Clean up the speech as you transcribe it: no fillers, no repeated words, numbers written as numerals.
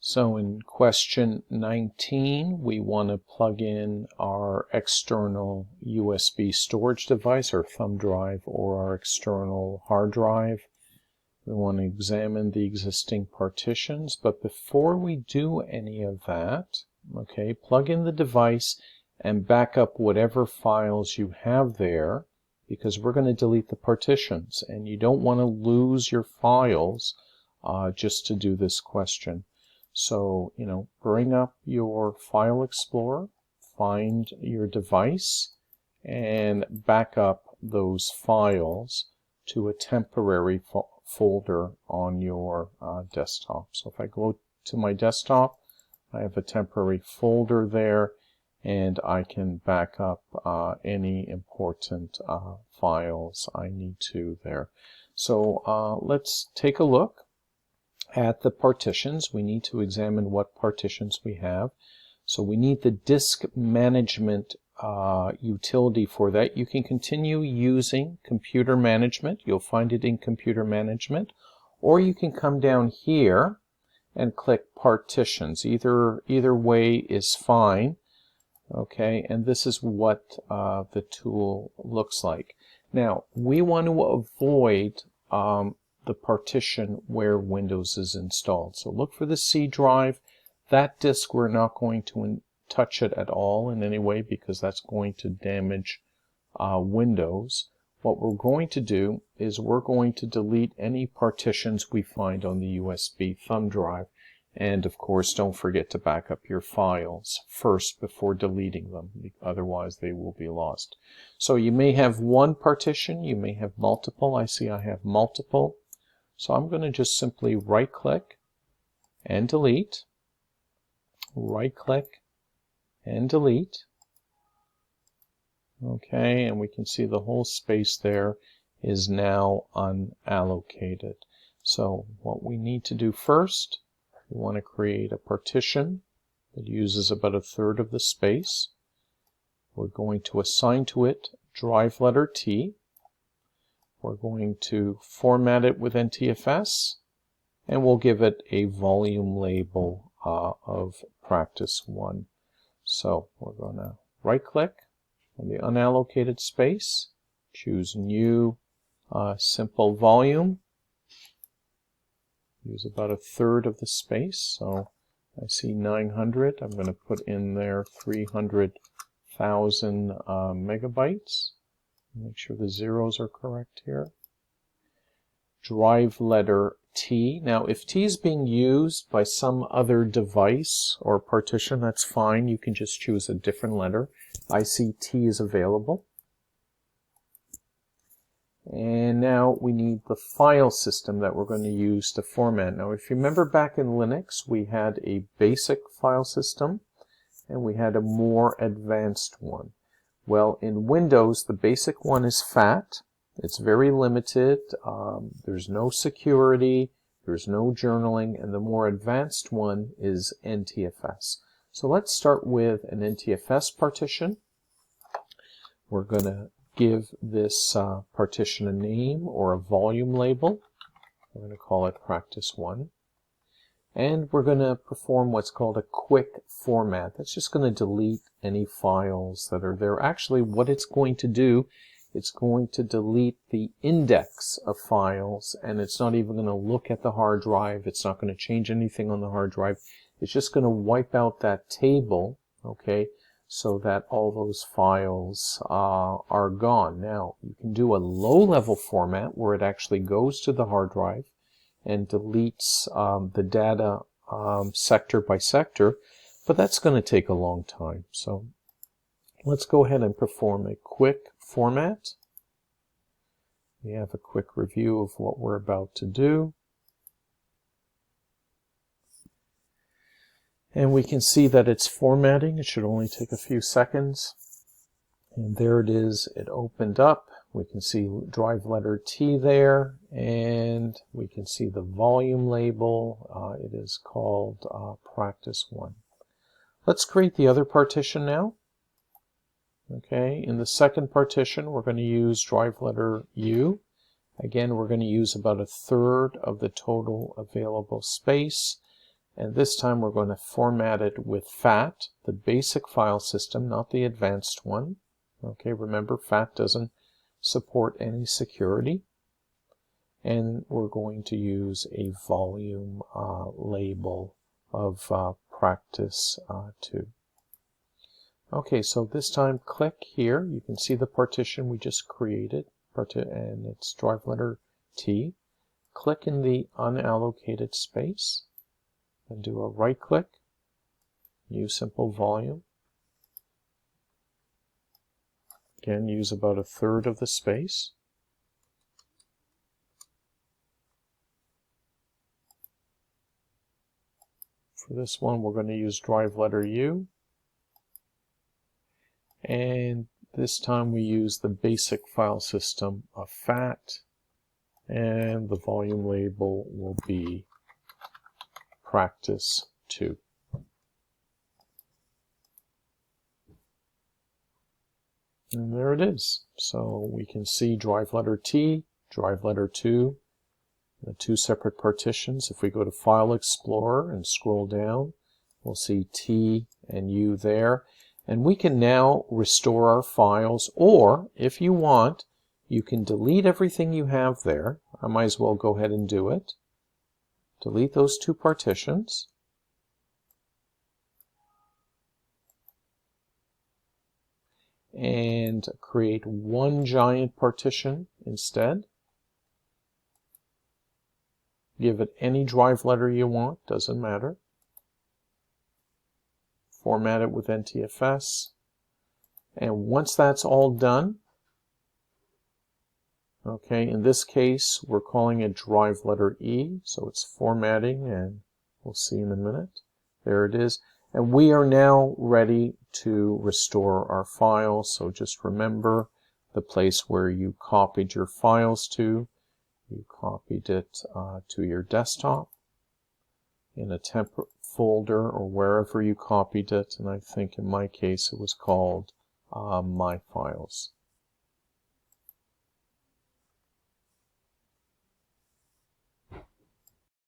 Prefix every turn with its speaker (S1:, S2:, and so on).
S1: So in question 19, we want to plug in our external USB storage device, our thumb drive, or our external hard drive. We want to examine the existing partitions, but before we do any of that, okay, plug in the device and back up whatever files you have there, because we're going to delete the partitions, and you don't want to lose your files just to do this question. So, bring up your File Explorer, find your device, and back up those files to a temporary folder on your desktop. So if I go to my desktop, I have a temporary folder there, and I can back up any important files I need to there. So let's take a look at the partitions. We need to examine what partitions we have. So we need the disk management utility for that. You can continue using computer management. You'll find it in computer management. Or you can come down here and click partitions. Either way is fine. Okay, and this is what the tool looks like. Now, we want to avoid the partition where Windows is installed. So look for the C drive. That disk, we're not going to touch it at all in any way because that's going to damage Windows. What we're going to do is we're going to delete any partitions we find on the USB thumb drive. And of course, don't forget to back up your files first before deleting them, otherwise they will be lost. So you may have one partition, you may have multiple. I see I have multiple. So I'm going to just simply right-click and delete, right-click and delete. Okay, and we can see the whole space there is now unallocated. So what we need to do first, we want to create a partition that uses about 1/3 of the space. We're going to assign to it drive letter T. We're going to format it with NTFS, and we'll give it a volume label of practice 1. So we're going to right-click on the unallocated space, choose New Simple Volume, use about 1/3 of the space. So I see 900. I'm going to put in there 300,000 megabytes. Make sure the zeros are correct here. Drive letter T. Now, if T is being used by some other device or partition, that's fine. You can just choose a different letter. I see T is available. And now we need the file system that we're going to use to format. Now, if you remember back in Linux, we had a basic file system and we had a more advanced one. Well, in Windows, the basic one is FAT. It's very limited. There's no security. There's no journaling. And the more advanced one is NTFS. So let's start with an NTFS partition. We're going to give this partition a name or a volume label. We're going to call it practice 1. And we're going to perform what's called a quick format. That's just going to delete any files that are there. Actually, what it's going to do, it's going to delete the index of files, and it's not even going to look at the hard drive. It's not going to change anything on the hard drive. It's just going to wipe out that table, okay, so that all those files are gone. Now, you can do a low-level format where it actually goes to the hard drive and deletes the data sector by sector, but that's going to take a long time. So let's go ahead and perform a quick format. We have a quick review of what we're about to do. And we can see that it's formatting. It should only take a few seconds. And there it is. It opened up. We can see drive letter T there, and we can see the volume label. It is called practice 1. Let's create the other partition now. Okay, in the second partition, we're going to use drive letter U. Again, we're going to use about 1/3 of the total available space. And this time we're going to format it with FAT, the basic file system, not the advanced one. Okay, remember FAT doesn't support any security. And we're going to use a volume label of practice 2. Okay, so this time click here. You can see the partition we just created, and it's drive letter T. Click in the unallocated space and do a right click, use simple volume. Again, use about 1/3 of the space. For this one, we're going to use drive letter U. And this time we use the basic file system of FAT. And the volume label will be practice 2. And there it is. So we can see drive letter T, drive letter 2, the 2 separate partitions. If we go to File Explorer and scroll down, we'll see T and U there. And we can now restore our files, or if you want, you can delete everything you have there. I might as well go ahead and do it. Delete those 2 partitions. And create one giant partition instead. Give it any drive letter you want, doesn't matter. Format it with NTFS. And once that's all done, okay, in this case, we're calling it drive letter E, so it's formatting, and we'll see in a minute. There it is. And we are now ready to restore our files. So just remember the place where you copied your files to. You copied it to your desktop in a temp folder or wherever you copied it. And I think in my case it was called My Files.